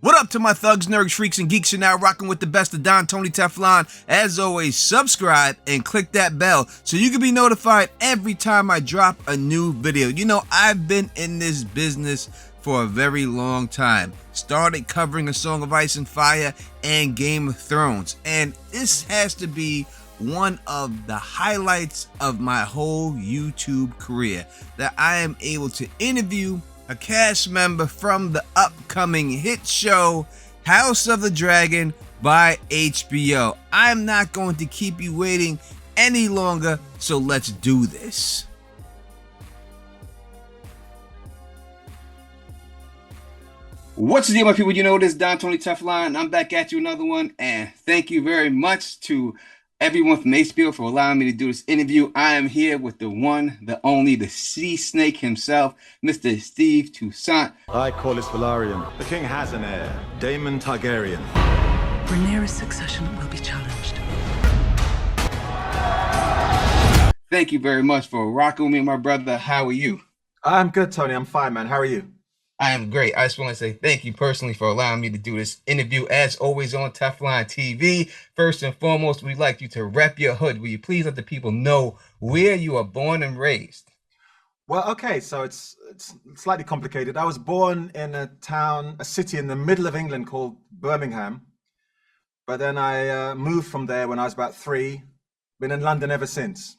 What up to my thugs, nerds, freaks, and geeks? You're now rocking with the best of Don Tony Teflon. As always, subscribe and click that bell so you can be notified every time I drop a new video. You know, I've been in this business for a very long time. Started covering A Song of Ice and Fire and Game of Thrones. And this has to be one of the highlights of my whole YouTube career, that I am able to interview a cast member from the upcoming hit show House of the Dragon by HBO. I'm not going to keep you waiting any longer, so let's do this. What's the deal, my people? You know, this is Don Tony Teflon. I'm back at you another one, and thank you very much to everyone from HBO for allowing me to do this interview. I am here with the one, the only, the sea snake himself, Mr. Steve Toussaint. I, Corlys Velaryon. The king has an heir, Daemon Targaryen. Rhaenyra's succession will be challenged. Thank you very much for rocking with me, my brother. How are you? I'm good, Tony. I'm fine, man. How are you? I am great. I just want to say thank you personally for allowing me to do this interview, as always, on Teflon TV. First and foremost, we'd like you to rep your hood. Will you please let the people know where you are born and raised? Well, okay, so it's slightly complicated. I was born in a city in the middle of England called Birmingham, but then I moved from there when I was about 3. Been in London ever since.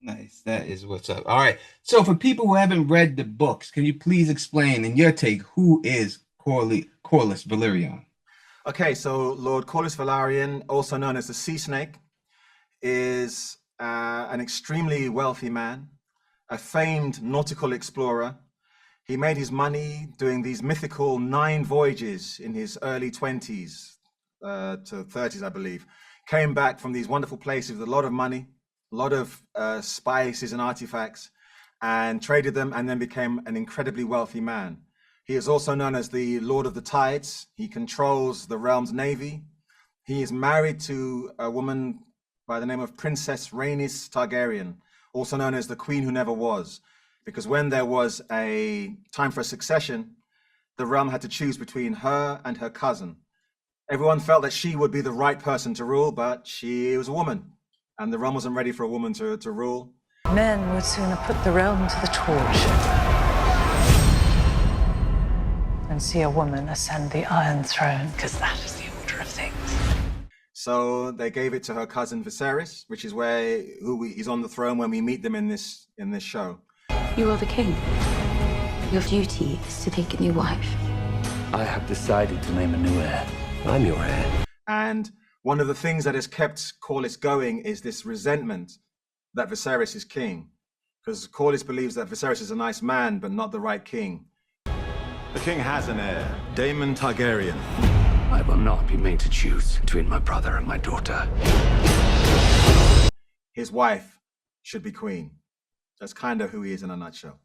Nice. That is what's up. All right. So for people who haven't read the books, can you please explain in your take who is Corlys Velaryon? Okay, so Lord Corlys Valarian, also known as the Sea Snake, is an extremely wealthy man, a famed nautical explorer. He made his money doing these mythical 9 voyages in his early 20s to 30s, I believe. Came back from these wonderful places with a lot of money, a lot of spices and artifacts, and traded them, and then became an incredibly wealthy man. He is also known as the Lord of the Tides. He controls the realm's navy. He is married to a woman by the name of Princess Rhaenys Targaryen, also known as the Queen Who Never Was, because when there was a time for succession, the realm had to choose between her and her cousin. Everyone felt that she would be the right person to rule, but she was a woman, and the realm wasn't ready for a woman to rule. Men would sooner put the realm to the torch than see a woman ascend the Iron Throne, because that is the order of things. So they gave it to her cousin Viserys, which is he's on the throne when we meet them in this show. You are the king. Your duty is to take a new wife. I have decided to name a new heir. I'm your heir. And one of the things that has kept Corlys going is this resentment that Viserys is king, because Corlys believes that Viserys is a nice man, but not the right king. The king has an heir, Daemon Targaryen. I will not be made to choose between my brother and my daughter. His wife should be queen. That's kind of who he is in a nutshell.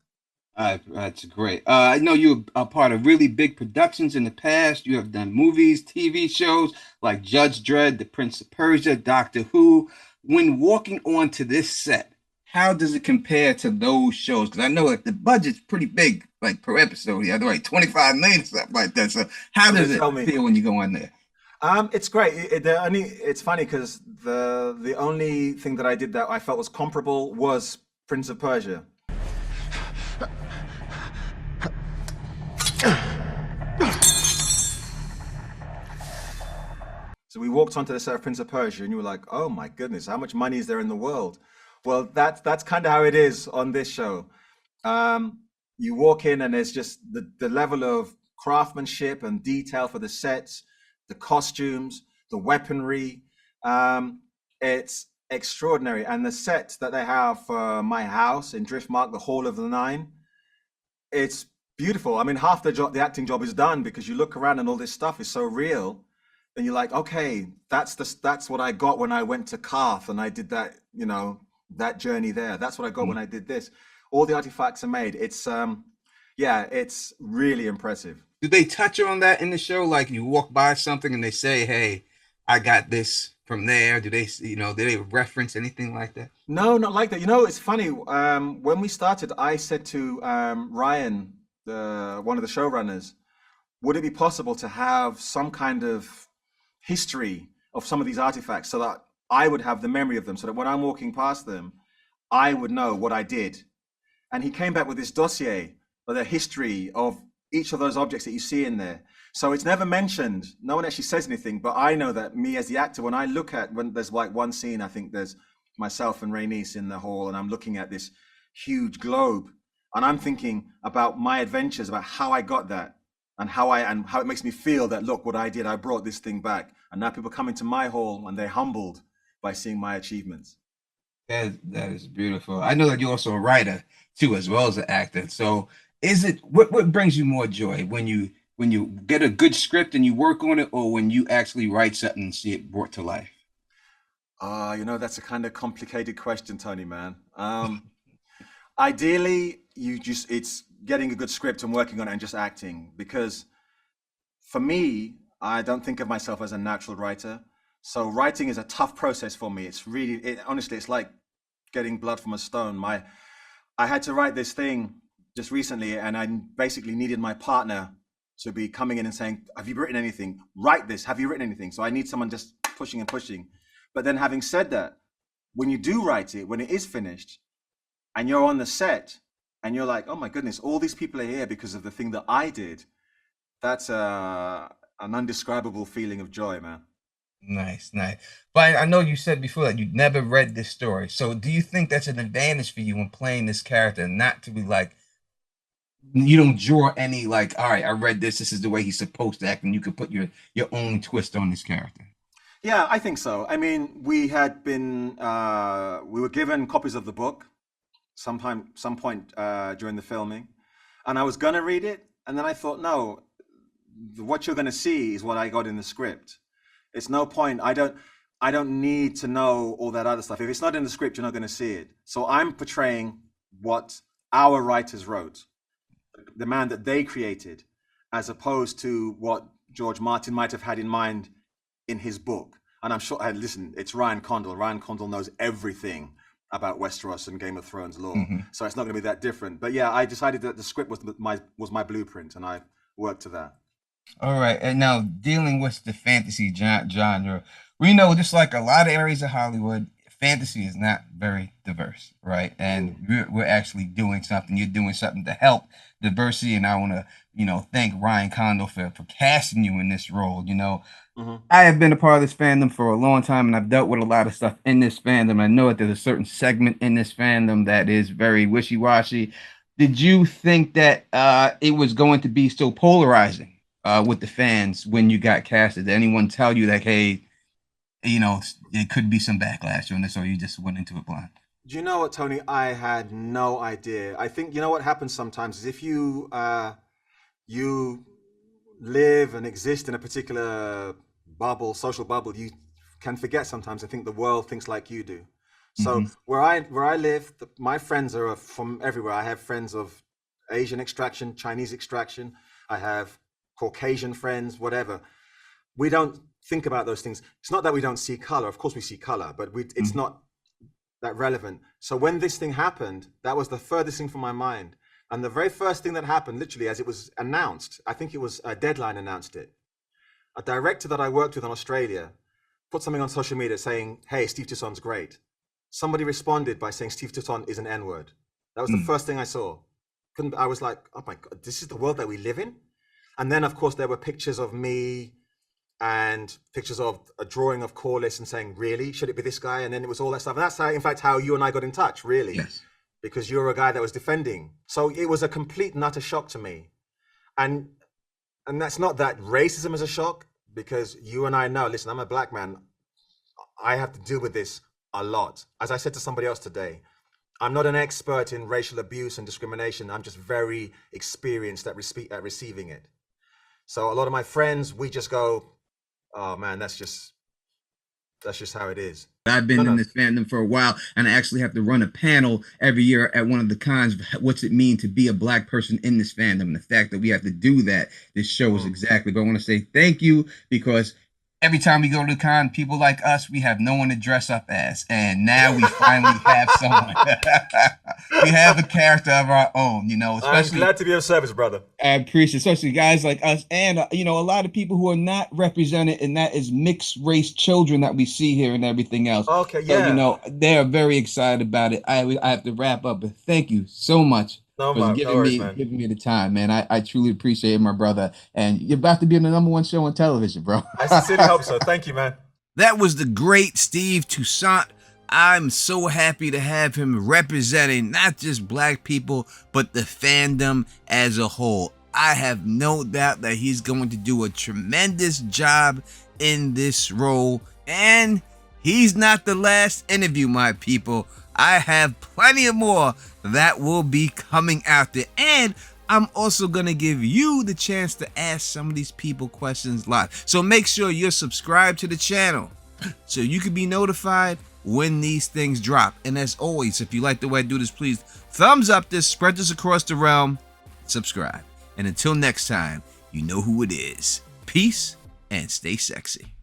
That's great. I know you are part of really big productions in the past. You have done movies, TV shows like Judge Dredd, The Prince of Persia, Doctor Who. When walking onto this set, how does it compare to those shows? Because I know that the budget's pretty big, like per episode. Yeah, like 25 million or something like that. So how does it feel when you go on there? It's great. It's funny because the only thing that I did that I felt was comparable was Prince of Persia. So we walked onto the set of Prince of Persia, and you were like, "Oh my goodness, how much money is there in the world?" Well, that's kind of how it is on this show. You walk in, and there's just the level of craftsmanship and detail for the sets, the costumes, the weaponry. It's extraordinary, and the set that they have for my house in Driftmark, the Hall of the Nine, it's beautiful. I mean, half the acting job is done because you look around and all this stuff is so real. And you're like, okay, that's what I got when I went to Karth and I did that, that journey there. That's what I got when I did this. All the artifacts are made. It's it's really impressive. Do they touch on that in the show? Like you walk by something and they say, "Hey, I got this from there." Do they, do they reference anything like that? No, not like that. It's funny. When we started, I said to Ryan, one of the showrunners, would it be possible to have some kind of history of some of these artifacts so that I would have the memory of them, so that when I'm walking past them, I would know what I did? And he came back with this dossier of the history of each of those objects that you see in there. So it's never mentioned. No one actually says anything, but I know that me as the actor, when I look at, when there's like one scene, I think there's myself and Rhaenys in the hall, and I'm looking at this huge globe, and I'm thinking about my adventures, about how I got that, and how it makes me feel that, look what I did, I brought this thing back. And now people come into my hall and they're humbled by seeing my achievements. That is beautiful. I know that you're also a writer too, as well as an actor. So is it what brings you more joy, when you get a good script and you work on it, or when you actually write something and see it brought to life? That's a kind of complicated question, Tony, man. Ideally, it's getting a good script and working on it and just acting, because for me, I don't think of myself as a natural writer. So writing is a tough process for me. It's really, honestly, it's like getting blood from a stone. I had to write this thing just recently, and I basically needed my partner to be coming in and saying, have you written anything? Write this. Have you written anything? So I need someone just pushing and pushing. But then having said that, when you do write it, when it is finished and you're on the set and you're like, oh my goodness, all these people are here because of the thing that I did. That's an undescribable feeling of joy, man. Nice. But I know you said before that you'd never read this story. So do you think that's an advantage for you when playing this character, not to be like, you don't draw any like, all right, I read this is the way he's supposed to act, and you could put your own twist on this character? Yeah, I think so. I mean, we were given copies of the book some point during the filming, and I was gonna read it, and then I thought, no, what you're gonna see is what I got in the script. It's no point. I don't need to know all that other stuff. If it's not in the script, you're not gonna see it. So I'm portraying what our writers wrote, the man that they created, as opposed to what George Martin might have had in mind in his book. And I'm sure, listen, it's Ryan Condal. Ryan Condal knows everything about Westeros and Game of Thrones lore. So it's not going to be that different. But yeah, I decided that the script was my blueprint, and I worked to that. All right. And now, dealing with the fantasy genre, we know, just like a lot of areas of Hollywood, fantasy is not very diverse, right? And we're actually doing something. You're doing something to help diversity, and I want to, thank Ryan Condal for casting you in this role. I have been a part of this fandom for a long time, and I've dealt with a lot of stuff in this fandom. I know that there's a certain segment in this fandom that is very wishy-washy. Did you think that it was going to be so polarizing with the fans when you got casted? Did anyone tell you that, hey, it could be some backlash on this, or you just went into it blind? Do you know what, Tony? I had no idea. I think, what happens sometimes is if you live and exist in a particular bubble, social bubble, you can forget sometimes. I think the world thinks like you do. So where I live, my friends are from everywhere. I have friends of Asian extraction, Chinese extraction. I have Caucasian friends, whatever. We don't think about those things. It's not that we don't see color. Of course we see color, but it's not that relevant. So when this thing happened, that was the furthest thing from my mind. And the very first thing that happened, literally as it was announced, I think it was Deadline announced it. A director that I worked with in Australia put something on social media saying, hey, Steve Toussaint's great. Somebody responded by saying Steve Toussaint is an N-word. That was the first thing I saw. I was like, oh my God, this is the world that we live in? And then, of course, there were pictures of me and pictures of a drawing of Corlys and saying, really, should it be this guy? And then it was all that stuff. And that's how, in fact, how you and I got in touch, really. Yes. Because you're a guy that was defending. So it was a complete and utter shock to me. And that's not that racism is a shock, because you and I know, listen, I'm a black man. I have to deal with this a lot. As I said to somebody else today, I'm not an expert in racial abuse and discrimination. I'm just very experienced at receiving it. So a lot of my friends, we just go, oh man, that's just how it is. I've been in this fandom for a while, and I actually have to run a panel every year at one of the cons of what's it mean to be a black person in this fandom. And the fact that we have to do that, this shows exactly. But I want to say thank you, because every time we go to the con, people like us, we have no one to dress up as. And now we finally have someone. We have a character of our own, you know, especially. I'm glad to be of service, brother. I appreciate, especially guys like us and, you know, a lot of people who are not represented, and that is mixed race children that we see here and everything else. Okay, So, yeah. you know, they are very excited about it. I have to wrap up, but thank you so much No, for man, giving no worries, me man. giving me the time, man. I truly appreciate it, my brother. And you're about to be on the #1 show on television, bro. I sincerely hope so. Thank you, man. That was the great Steve Toussaint. I'm so happy to have him representing not just black people, but the fandom as a whole. I have no doubt that he's going to do a tremendous job in this role. And he's not the last interview, my people. I have plenty of more that will be coming out there. And I'm also going to give you the chance to ask some of these people questions live. So make sure you're subscribed to the channel so you can be notified when these things drop. And as always, if you like the way I do this, please thumbs up this, spread this across the realm, subscribe. And until next time, you know who it is. Peace and stay sexy.